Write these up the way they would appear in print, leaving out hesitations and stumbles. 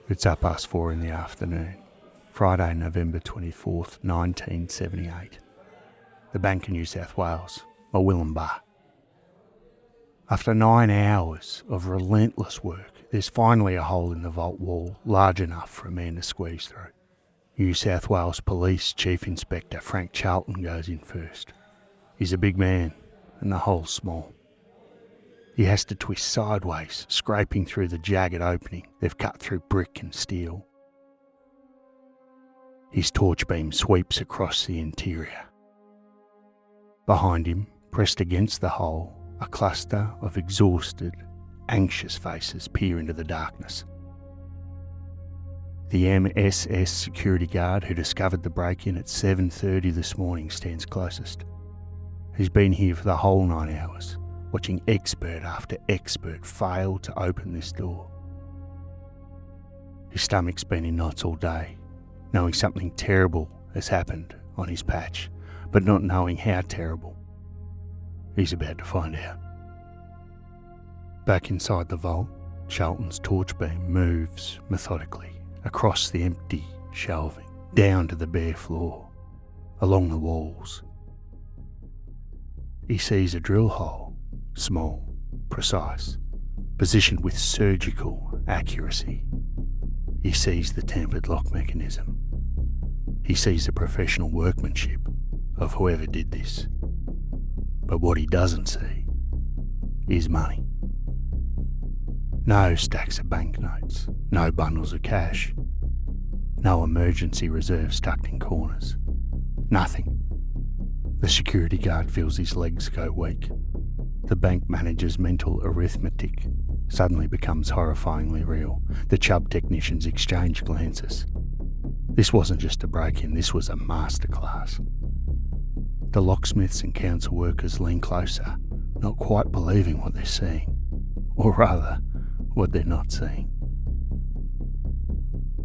It's 4:30 in the afternoon, Friday, November 24th, 1978. The Bank of New South Wales, Murwillumbah. After 9 hours of relentless work, there's finally a hole in the vault wall large enough for a man to squeeze through. New South Wales Police Chief Inspector Frank Charleton goes in first. He's a big man, and the hole's small. He has to twist sideways, scraping through the jagged opening they've cut through brick and steel. His torch beam sweeps across the interior. Behind him, pressed against the hole, a cluster of exhausted, anxious faces peer into the darkness. The MSS security guard who discovered the break-in at 7:30 this morning stands closest. He's been here for the whole 9 hours, watching expert after expert fail to open this door. His stomach's been in knots all day, knowing something terrible has happened on his patch, but not knowing how terrible. He's about to find out. Back inside the vault, Charlton's torch beam moves methodically across the empty shelving, down to the bare floor, along the walls. He sees a drill hole, small, precise, positioned with surgical accuracy. He sees the tampered lock mechanism. He sees the professional workmanship of whoever did this. But what he doesn't see is money. No stacks of banknotes, no bundles of cash, no emergency reserves tucked in corners. Nothing. The security guard feels his legs go weak. The bank manager's mental arithmetic suddenly becomes horrifyingly real. The Chubb technicians exchange glances. This wasn't just a break-in, this was a masterclass. The locksmiths and council workers lean closer, not quite believing what they're seeing, or rather, what they're not seeing.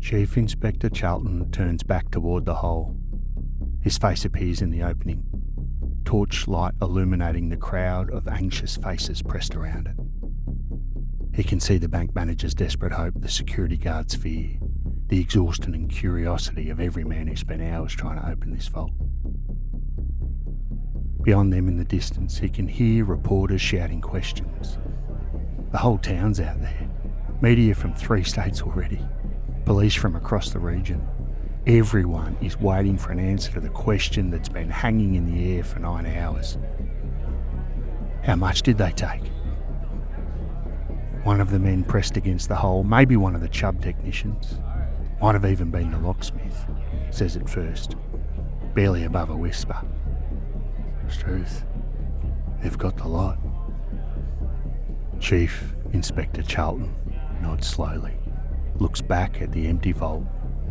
Chief Inspector Charleton turns back toward the hole. His face appears in the opening, torchlight illuminating the crowd of anxious faces pressed around it. He can see the bank manager's desperate hope, the security guard's fear, the exhaustion and curiosity of every man who spent hours trying to open this vault. Beyond them in the distance, he can hear reporters shouting questions. The whole town's out there. Media from 3 states already. Police from across the region. Everyone is waiting for an answer to the question that's been hanging in the air for 9 hours. How much did they take? One of the men pressed against the hole, maybe one of the Chubb technicians, might have even been the locksmith, says it first, barely above a whisper. Strewth, they've got the lot. Chief Inspector Charleton nods slowly, looks back at the empty vault,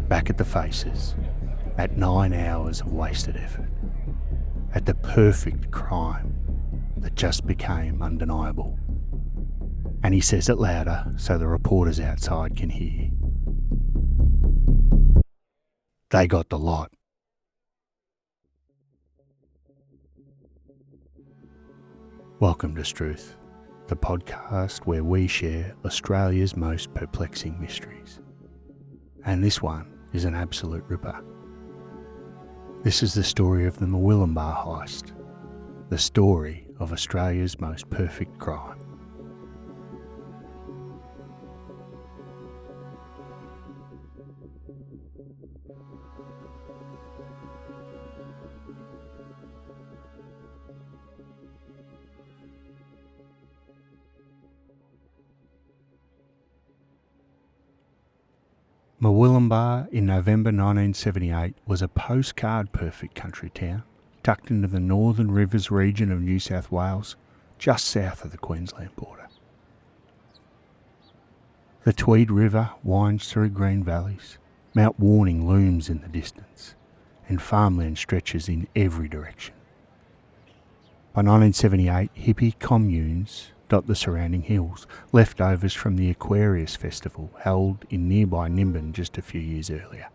back at the faces, at 9 hours of wasted effort, at the perfect crime that just became undeniable. And he says it louder so the reporters outside can hear. They got the lot. Welcome to Strewth, the podcast where we share Australia's most perplexing mysteries. And this one is an absolute ripper. This is the story of the Murwillumbah Heist, the story of Australia's most perfect crime. Murwillumbah in November 1978 was a postcard-perfect country town tucked into the Northern Rivers region of New South Wales, just south of the Queensland border. The Tweed River winds through green valleys, Mount Warning looms in the distance, and farmland stretches in every direction. By 1978, hippie communes dot the surrounding hills, leftovers from the Aquarius Festival held in nearby Nimbin just a few years earlier.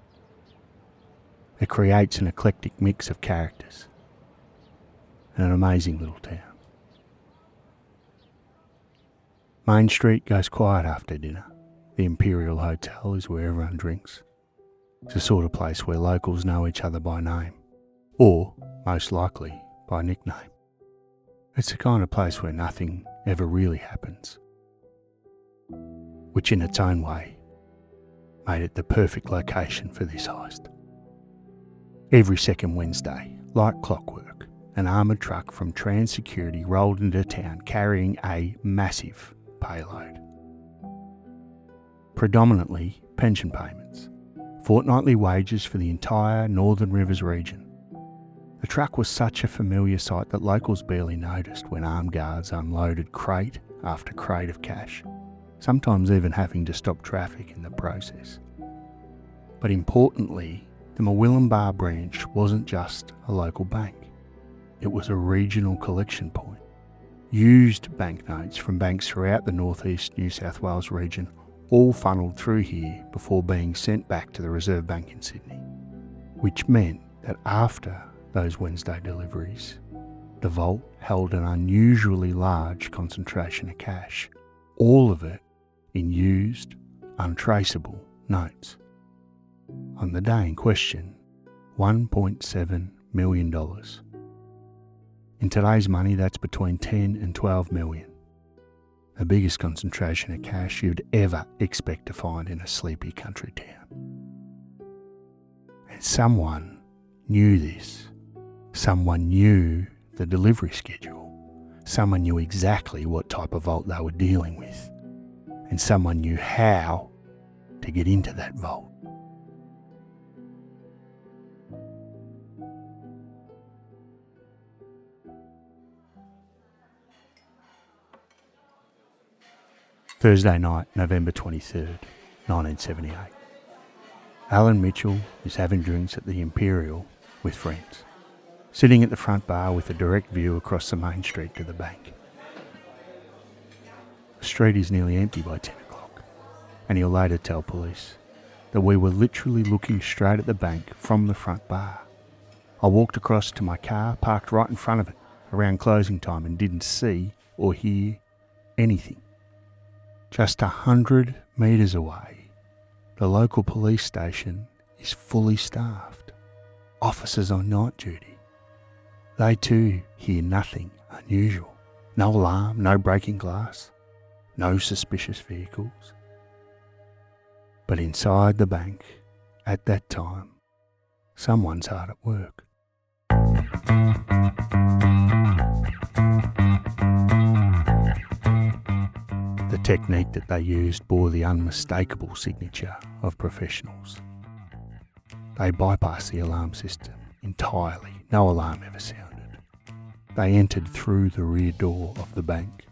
It creates an eclectic mix of characters and an amazing little town. Main Street goes quiet after dinner, The Imperial Hotel is where everyone drinks. It's the sort of place where locals know each other by name, or, most likely, by nickname. It's the kind of place where nothing ever really happens, which in its own way made it the perfect location for this heist. Every second Wednesday, like clockwork, an armoured truck from Trans Security rolled into town carrying a massive payload. Predominantly pension payments, fortnightly wages for the entire Northern Rivers region. The truck was such a familiar sight that locals barely noticed when armed guards unloaded crate after crate of cash, sometimes even having to stop traffic in the process. But importantly, the Murwillumbah branch wasn't just a local bank. It was a regional collection point. Used banknotes from banks throughout the northeast New South Wales region all funneled through here before being sent back to the Reserve Bank in Sydney, which meant that after those Wednesday deliveries, the vault held an unusually large concentration of cash, all of it in used, untraceable notes. On the day in question, $1.7 million. In today's money, that's between 10 and 12 million. The biggest concentration of cash you'd ever expect to find in a sleepy country town. And someone knew this. Someone knew the delivery schedule. Someone knew exactly what type of vault they were dealing with. And someone knew how to get into that vault. Thursday night, November 23rd, 1978. Alan Mitchell is having drinks at the Imperial with friends, sitting at the front bar with a direct view across the main street to the bank. The street is nearly empty by 10 o'clock, and he'll later tell police that we were literally looking straight at the bank from the front bar. I walked across to my car, parked right in front of it, around closing time, and didn't see or hear anything. Just 100 metres away, the local police station is fully staffed. Officers on night duty. They too hear nothing unusual. No alarm, no breaking glass, no suspicious vehicles. But inside the bank, at that time, someone's hard at work. The technique that they used bore the unmistakable signature of professionals. They bypassed the alarm system entirely. No alarm ever sounded. They entered through the rear door of the bank,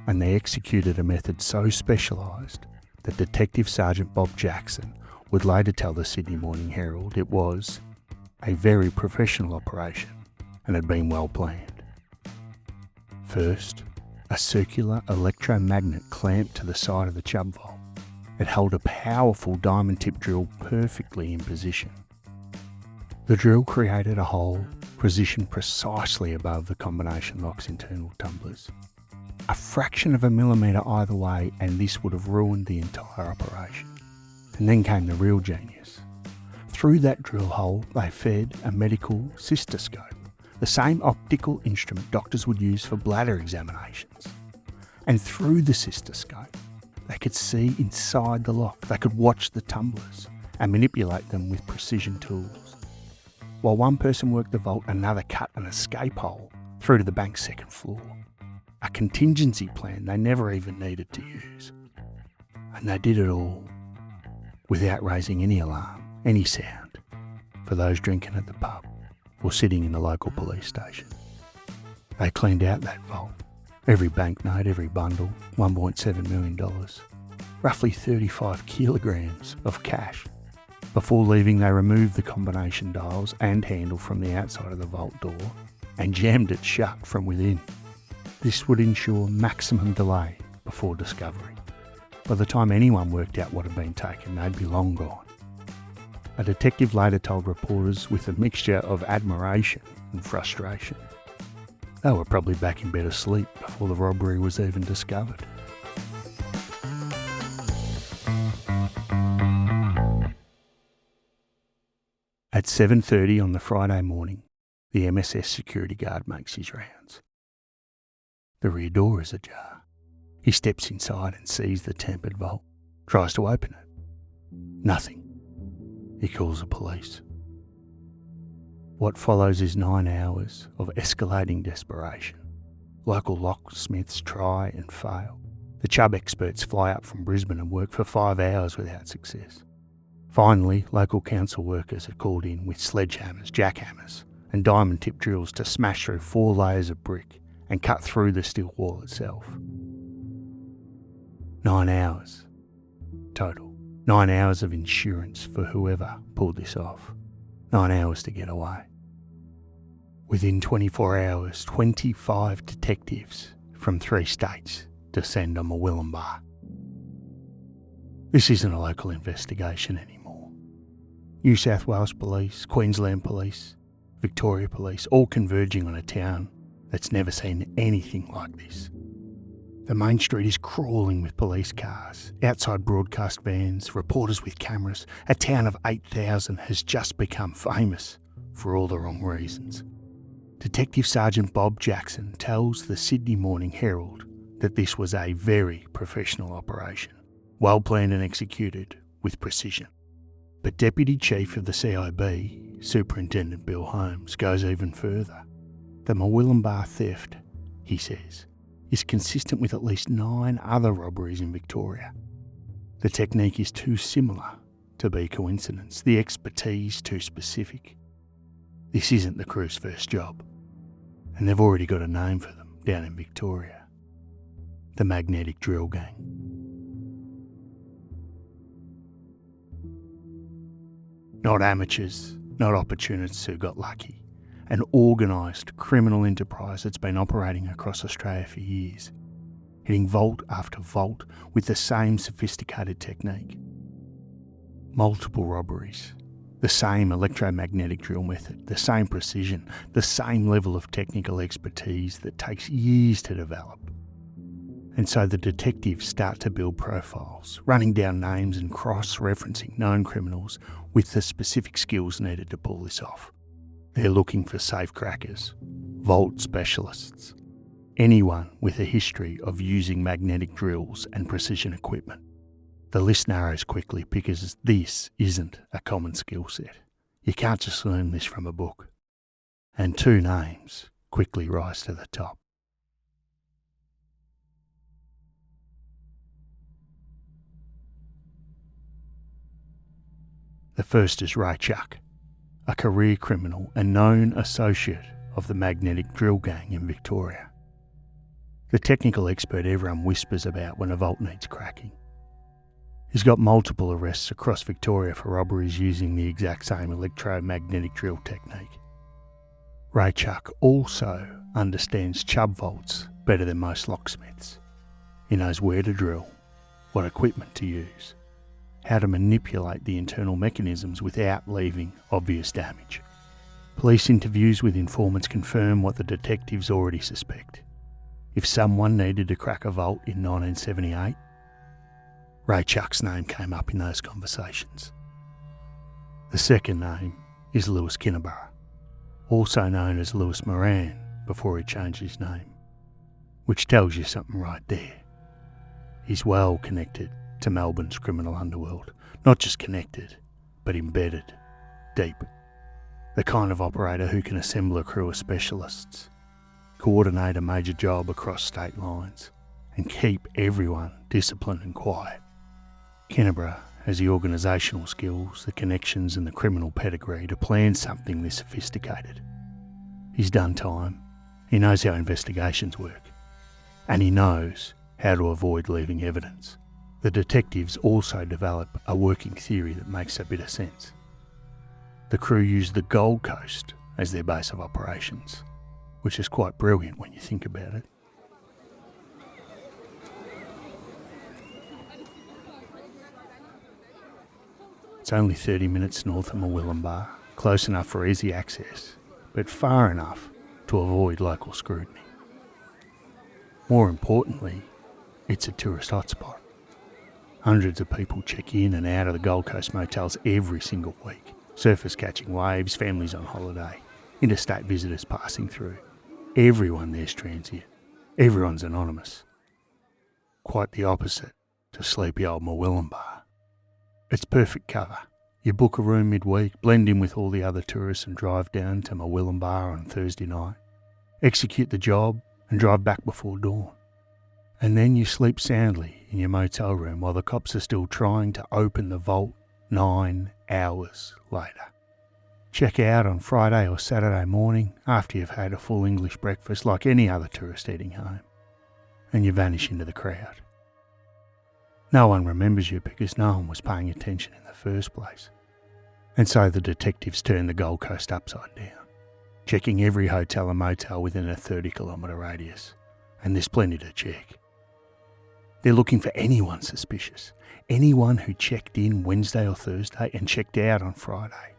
and they executed a method so specialised that Detective Sergeant Bob Jackson would later tell the Sydney Morning Herald it was a very professional operation and had been well planned. First, a circular electromagnet clamped to the side of the Chubb vault. It held a powerful diamond tip drill perfectly in position. The drill created a hole positioned precisely above the combination lock's internal tumblers. A fraction of a millimetre either way, and this would have ruined the entire operation. And then came the real genius. Through that drill hole, they fed a medical cystoscope, the same optical instrument doctors would use for bladder examinations. And through the cystoscope, they could see inside the lock. They could watch the tumblers and manipulate them with precision tools. While one person worked the vault, another cut an escape hole through to the bank's second floor. A contingency plan they never even needed to use. And they did it all without raising any alarm, any sound, for those drinking at the pub or sitting in the local police station. They cleaned out that vault. Every banknote, every bundle, $1.7 million, roughly 35 kilograms of cash. Before leaving, they removed the combination dials and handle from the outside of the vault door and jammed it shut from within. This would ensure maximum delay before discovery. By the time anyone worked out what had been taken, they'd be long gone. A detective later told reporters with a mixture of admiration and frustration. They were probably back in bed asleep before the robbery was even discovered. At 7:30 on the Friday morning, the MSS security guard makes his rounds. The rear door is ajar. He steps inside and sees the tampered vault, tries to open it. Nothing. He calls the police. What follows is 9 hours of escalating desperation. Local locksmiths try and fail. The Chubb experts fly up from Brisbane and work for 5 hours without success. Finally, local council workers are called in with sledgehammers, jackhammers, and diamond-tip drills to smash through 4 layers of brick and cut through the steel wall itself. 9 hours total. 9 hours of insurance for whoever pulled this off. 9 hours to get away. Within 24 hours, 25 detectives from 3 states descend on Murwillumbah. This isn't a local investigation anymore. New South Wales Police, Queensland Police, Victoria Police, all converging on a town that's never seen anything like this. The main street is crawling with police cars, outside broadcast vans, reporters with cameras. A town of 8,000 has just become famous for all the wrong reasons. Detective Sergeant Bob Jackson tells the Sydney Morning Herald that this was a very professional operation, well planned and executed with precision. But Deputy Chief of the CIB, Superintendent Bill Holmes, goes even further. The Murwillumbah theft, he says, is consistent with at least 9 other robberies in Victoria. The technique is too similar to be coincidence, the expertise too specific. This isn't the crew's first job, and they've already got a name for them down in Victoria: the Magnetic Drill Gang. Not amateurs, not opportunists who got lucky. An organised criminal enterprise that's been operating across Australia for years, hitting vault after vault with the same sophisticated technique. Multiple robberies, the same electromagnetic drill method, the same precision, the same level of technical expertise that takes years to develop. And so the detectives start to build profiles, running down names and cross-referencing known criminals with the specific skills needed to pull this off. They're looking for safe crackers, vault specialists, anyone with a history of using magnetic drills and precision equipment. The list narrows quickly because this isn't a common skill set. You can't just learn this from a book. And 2 names quickly rise to the top. The first is Ray Chuck, a career criminal and known associate of the Magnetic Drill Gang in Victoria. The technical expert everyone whispers about when a vault needs cracking. He's got multiple arrests across Victoria for robberies using the exact same electromagnetic drill technique. Ray Chuck also understands Chubb vaults better than most locksmiths. He knows where to drill, what equipment to use, how to manipulate the internal mechanisms without leaving obvious damage. Police interviews with informants confirm what the detectives already suspect. If someone needed to crack a vault in 1978, Ray Chuck's name came up in those conversations. The second name is Lewis Kinniburgh, also known as Lewis Moran before he changed his name, which tells you something right there. He's well connected to Melbourne's criminal underworld. Not just connected, but embedded, deep. The kind of operator who can assemble a crew of specialists, coordinate a major job across state lines, and keep everyone disciplined and quiet. Kinniburgh has the organisational skills, the connections and the criminal pedigree to plan something this sophisticated. He's done time, he knows how investigations work, and he knows how to avoid leaving evidence. The detectives also develop a working theory that makes a bit of sense. The crew use the Gold Coast as their base of operations, which is quite brilliant when you think about it. It's only 30 minutes north of Murwillumbah, close enough for easy access, but far enough to avoid local scrutiny. More importantly, it's a tourist hotspot. Hundreds of people check in and out of the Gold Coast motels every single week. Surfers catching waves, families on holiday, interstate visitors passing through. Everyone there's transient. Everyone's anonymous. Quite the opposite to sleepy old Murwillumbah. It's perfect cover. You book a room midweek, blend in with all the other tourists and drive down to Murwillumbah on Thursday night, execute the job and drive back before dawn. And then you sleep soundly in your motel room while the cops are still trying to open the vault 9 hours later. Check out on Friday or Saturday morning after you've had a full English breakfast like any other tourist eating home, and you vanish into the crowd. No one remembers you because no one was paying attention in the first place. And so the detectives turn the Gold Coast upside down, checking every hotel and motel within a 30-kilometre radius, and there's plenty to check. They're looking for anyone suspicious, anyone who checked in Wednesday or Thursday and checked out on Friday.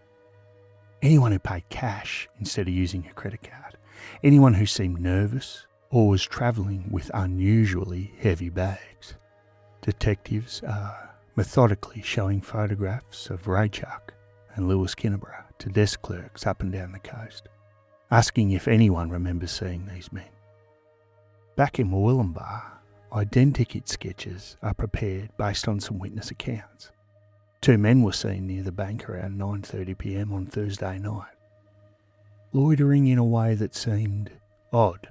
Anyone who paid cash instead of using a credit card. Anyone who seemed nervous or was travelling with unusually heavy bags. Detectives are methodically showing photographs of Raychuck and Lewis Kinneborough to desk clerks up and down the coast, asking if anyone remembers seeing these men. Back in Murwillumbah, identikit sketches are prepared based on some witness accounts. 2 men were seen near the bank around 9:30 p.m. on Thursday night, loitering in a way that seemed odd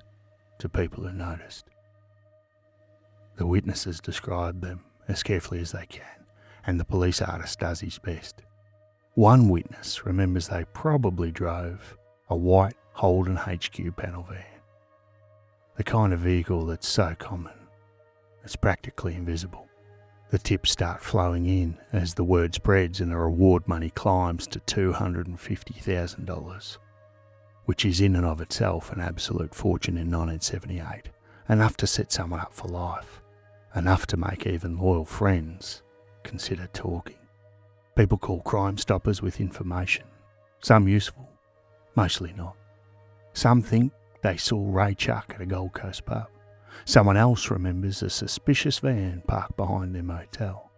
to people who noticed. The witnesses describe them as carefully as they can, and the police artist does his best. One witness remembers they probably drove a white Holden HQ panel van, the kind of vehicle that's so common it's practically invisible. The tips start flowing in as the word spreads and the reward money climbs to $250,000, which is in and of itself an absolute fortune in 1978, enough to set someone up for life, enough to make even loyal friends consider talking. People call Crime Stoppers with information, some useful, mostly not. Some think they saw Raychuck at a Gold Coast pub. Someone else remembers a suspicious van parked behind their motel.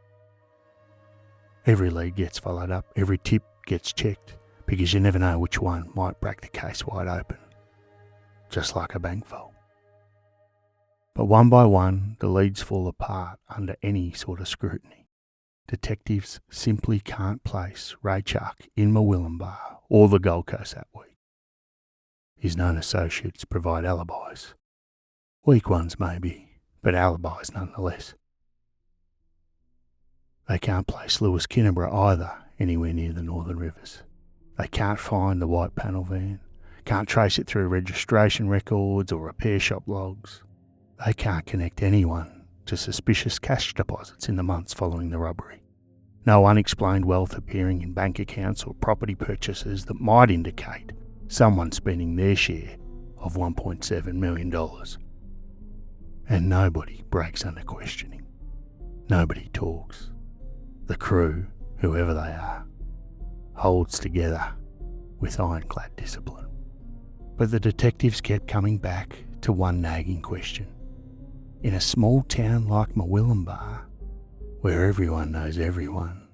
Every lead gets followed up, every tip gets checked, because you never know which one might break the case wide open, just like a bank vault. But one by one, the leads fall apart under any sort of scrutiny. Detectives simply can't place Raychuck in Murwillumbah or the Gold Coast that week. His known associates provide alibis. Weak ones maybe, but alibis nonetheless. They can't place Lewis Kinneborough either anywhere near the Northern Rivers. They can't find the white panel van, can't trace it through registration records or repair shop logs. They can't connect anyone to suspicious cash deposits in the months following the robbery. No unexplained wealth appearing in bank accounts or property purchases that might indicate someone spending their share of $1.7 million. And nobody breaks under questioning. Nobody talks. The crew, whoever they are, holds together with ironclad discipline. But the detectives kept coming back to one nagging question. In a small town like Murwillumbah, where everyone knows everyone,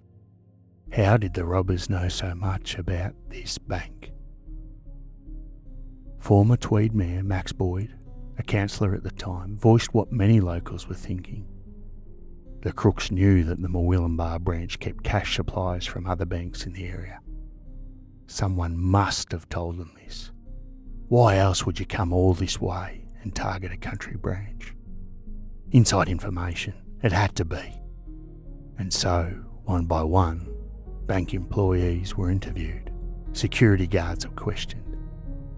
how did the robbers know so much about this bank? Former Tweed Mayor Max Boyd, a councillor at the time, voiced what many locals were thinking. The crooks knew that the Murwillumbah branch kept cash supplies from other banks in the area. Someone must have told them this. Why else would you come all this way and target a country branch? Inside information, it had to be. And so, one by one, bank employees were interviewed, security guards were questioned.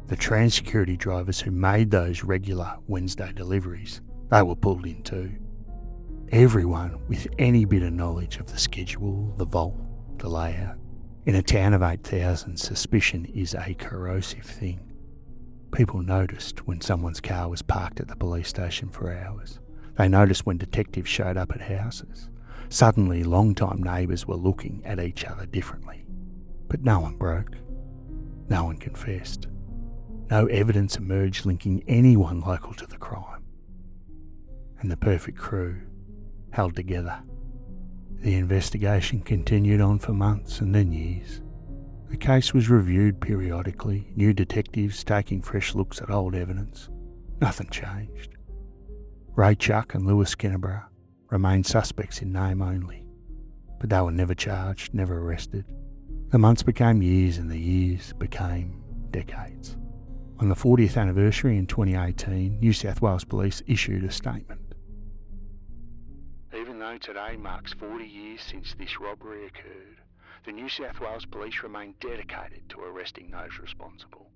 The trans-security drivers who made those regular Wednesday deliveries, they were pulled in too. Everyone with any bit of knowledge of the schedule, the vault, the layout. In a town of 8,000, suspicion is a corrosive thing. People noticed when someone's car was parked at the police station for hours. They noticed when detectives showed up at houses. Suddenly, long-time neighbours were looking at each other differently. But no one broke. No one confessed. No evidence emerged linking anyone local to the crime. And the perfect crew held together. The investigation continued on for months and then years. The case was reviewed periodically, new detectives taking fresh looks at old evidence. Nothing changed. Ray Chuck and Lewis Skinnerborough remained suspects in name only, but they were never charged, never arrested. The months became years and the years became decades. On the 40th anniversary in 2018, New South Wales Police issued a statement. Even though today marks 40 years since this robbery occurred, the New South Wales Police remain dedicated to arresting those responsible.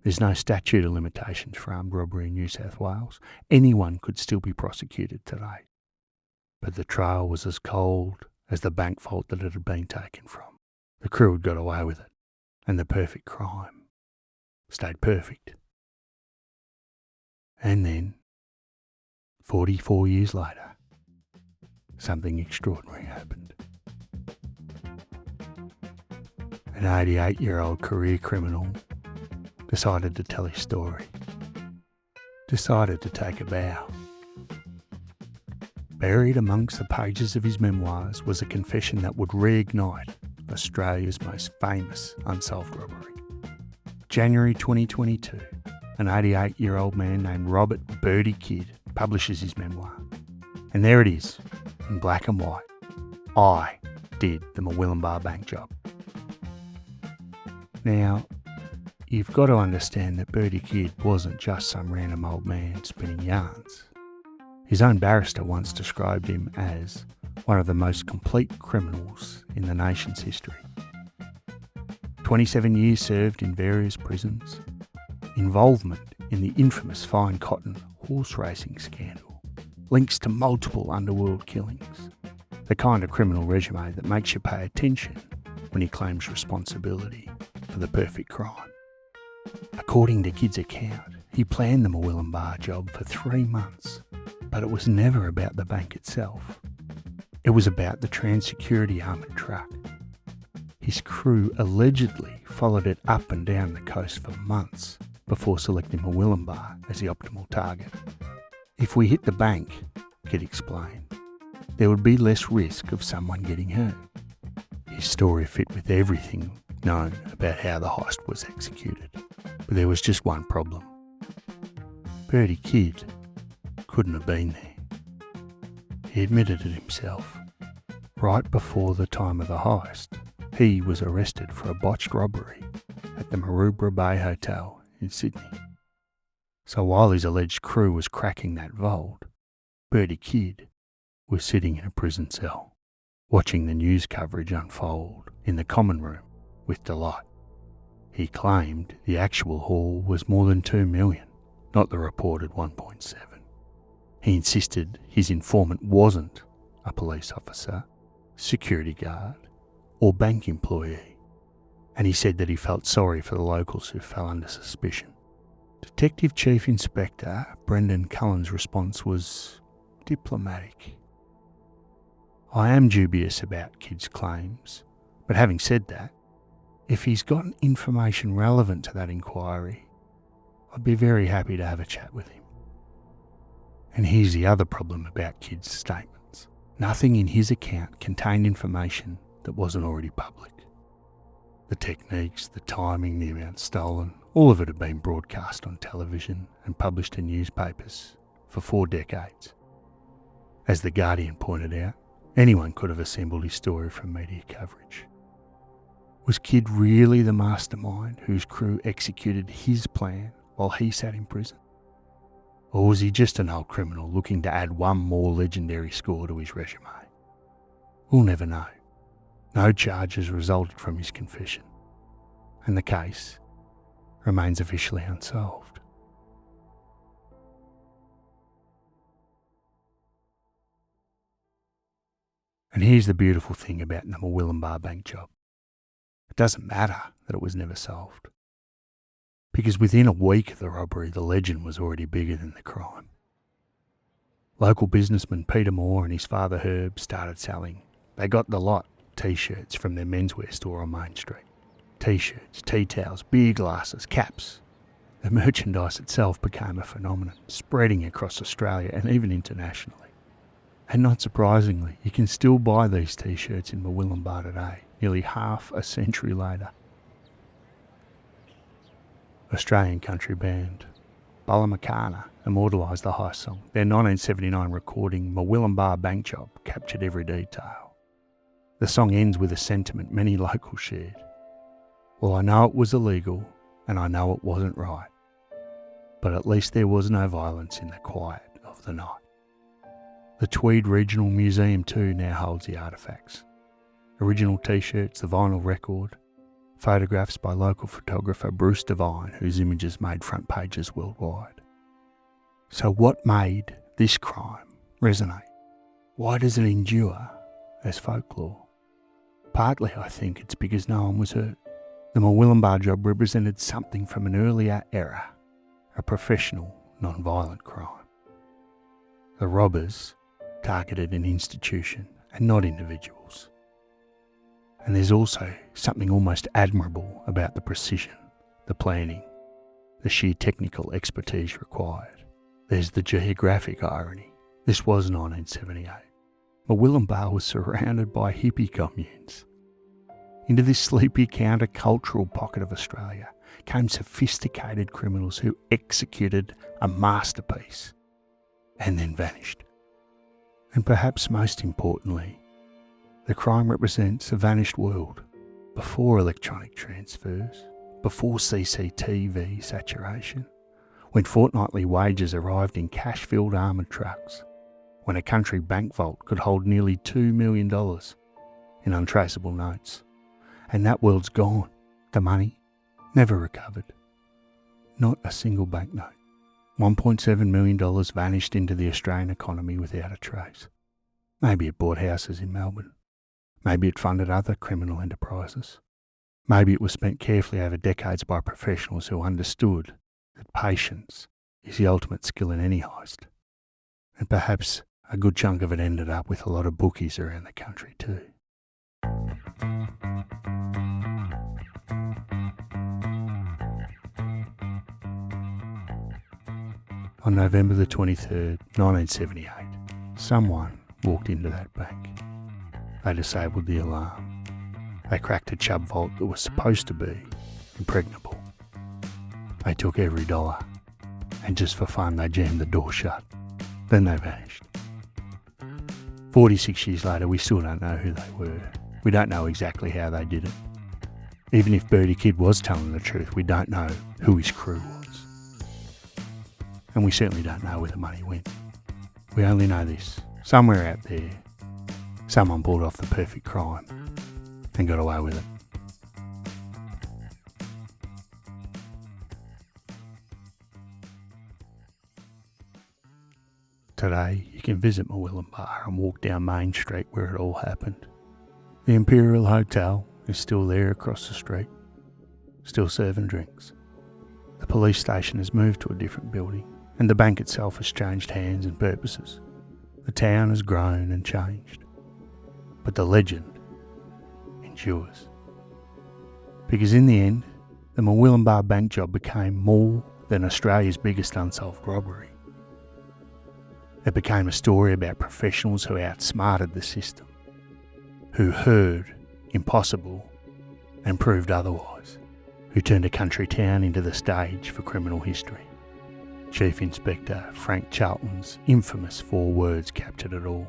There's no statute of limitations for armed robbery in New South Wales. Anyone could still be prosecuted today. But the trail was as cold as the bank vault that it had been taken from. The crew had got away with it, and the perfect crime stayed perfect. And then, 44 years later, something extraordinary happened. An 88-year-old career criminal decided to tell his story, decided to take a bow. Buried amongst the pages of his memoirs was a confession that would reignite Australia's most famous unsolved robbery. January 2022, an 88-year-old man named Robert Birdie Kidd publishes his memoir. And there it is, in black and white. I did the Murwillumbah bank job. Now, you've got to understand that Birdie Kidd wasn't just some random old man spinning yarns. His own barrister once described him as one of the most complete criminals in the nation's history. 27 years served in various prisons, involvement in the infamous Fine Cotton horse racing scandal, links to multiple underworld killings, the kind of criminal resume that makes you pay attention when he claims responsibility for the perfect crime. According to Kidd's account, he planned the Murwillumbah job for 3 months, but it was never about the bank itself. It was about the trans-security armoured truck. His crew allegedly followed it up and down the coast for months before selecting Murwillumbah as the optimal target. If we hit the bank, Kidd explained, there would be less risk of someone getting hurt. His story fit with everything known about how the heist was executed. But there was just one problem. Birdie Kidd couldn't have been there. He admitted it himself. Right before the time of the heist, he was arrested for a botched robbery at the Murwillumbah Hotel in Sydney. So while his alleged crew was cracking that vault, Birdie Kidd was sitting in a prison cell, watching the news coverage unfold in the common room with delight. He claimed the actual haul was more than $2 million, not the reported 1.7. He insisted his informant wasn't a police officer, security guard, or bank employee, and he said that he felt sorry for the locals who fell under suspicion. Detective Chief Inspector Brendan Cullen's response was diplomatic. I am dubious about Kidd's claims, but having said that, if he's got information relevant to that inquiry, I'd be very happy to have a chat with him. And here's the other problem about Kidd's statements. Nothing in his account contained information that wasn't already public. The techniques, the timing, the amount stolen, all of it had been broadcast on television and published in newspapers for 4 decades. As The Guardian pointed out, anyone could have assembled his story from media coverage. Was Kidd really the mastermind whose crew executed his plan while he sat in prison? Or was he just an old criminal looking to add one more legendary score to his resume? We'll never know. No charges resulted from his confession, and the case remains officially unsolved. And here's the beautiful thing about the Murwillumbah bank job. It doesn't matter that it was never solved, because within a week of the robbery, the legend was already bigger than the crime. Local businessman Peter Moore and his father Herb started selling. They got the lot T-shirts from their menswear store on Main Street. T-shirts, tea towels, beer glasses, caps. The merchandise itself became a phenomenon, spreading across Australia and even internationally. And not surprisingly, you can still buy these T-shirts in Murwillumbah today. nearly half a century later. Australian country band Murwillumbah immortalised the heist song. Their 1979 recording, Murwillumbah Bank Job, captured every detail. The song ends with a sentiment many locals shared. Well, I know it was illegal, and I know it wasn't right, but at least there was no violence in the quiet of the night. The Tweed Regional Museum too now holds the artefacts. Original t-shirts, the vinyl record, photographs by local photographer Bruce Devine, whose images made front pages worldwide. So what made this crime resonate? Why does it endure as folklore? Partly, I think, it's because no one was hurt. The Murwillumbah job represented something from an earlier era, a professional, non-violent crime. The robbers targeted an institution and not individuals. And there's also something almost admirable about the precision, the planning, the sheer technical expertise required. There's the geographic irony. This was 1978. Murwillumbah was surrounded by hippie communes. Into this sleepy counter-cultural pocket of Australia came sophisticated criminals who executed a masterpiece and then vanished. And perhaps most importantly, the crime represents a vanished world before electronic transfers, before CCTV saturation, when fortnightly wages arrived in cash-filled armoured trucks, when a country bank vault could hold nearly $2 million in untraceable notes. And that world's gone. The money never recovered. Not a single banknote. $1.7 million vanished into the Australian economy without a trace. Maybe it bought houses in Melbourne. Maybe it funded other criminal enterprises. Maybe it was spent carefully over decades by professionals who understood that patience is the ultimate skill in any heist. And perhaps a good chunk of it ended up with a lot of bookies around the country too. On November the 23rd, 1978, someone walked into that bank. They disabled the alarm. They cracked a Chubb vault that was supposed to be impregnable. They took every dollar, and just for fun they jammed the door shut. Then they vanished. 46 years later, we still don't know who they were. We don't know exactly how they did it. Even if Birdie Kid was telling the truth, we don't know who his crew was. And we certainly don't know where the money went. We only know this. Somewhere out there, someone pulled off the perfect crime and got away with it. Today, you can visit Murwillumbah and walk down Main Street where it all happened. The Imperial Hotel is still there across the street, still serving drinks. The police station has moved to a different building, and the bank itself has changed hands and purposes. The town has grown and changed, but the legend endures. Because in the end, the Murwillumbah bank job became more than Australia's biggest unsolved robbery. It became a story about professionals who outsmarted the system, who heard impossible and proved otherwise, who turned a country town into the stage for criminal history. Chief Inspector Frank Charleton's infamous 4 words captured it all.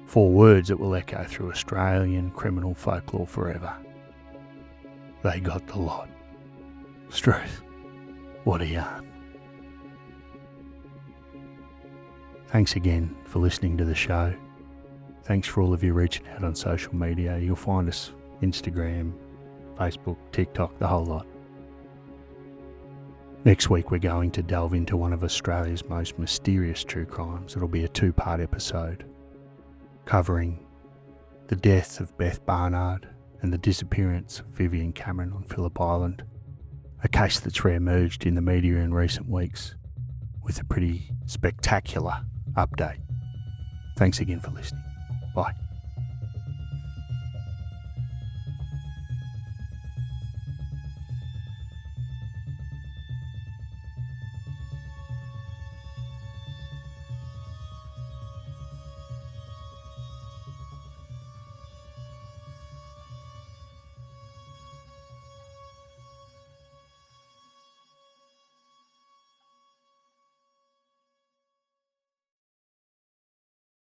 4 words that will echo through Australian criminal folklore forever. They got the lot. Strewth, what a yarn. Thanks again for listening to the show. Thanks for all of you reaching out on social media. You'll find us Instagram, Facebook, TikTok, the whole lot. Next week we're going to delve into one of Australia's most mysterious true crimes. It'll be a 2-part episode covering the death of Beth Barnard and the disappearance of Vivian Cameron on Phillip Island, a case that's re-emerged in the media in recent weeks with a pretty spectacular update. Thanks again for listening. Bye.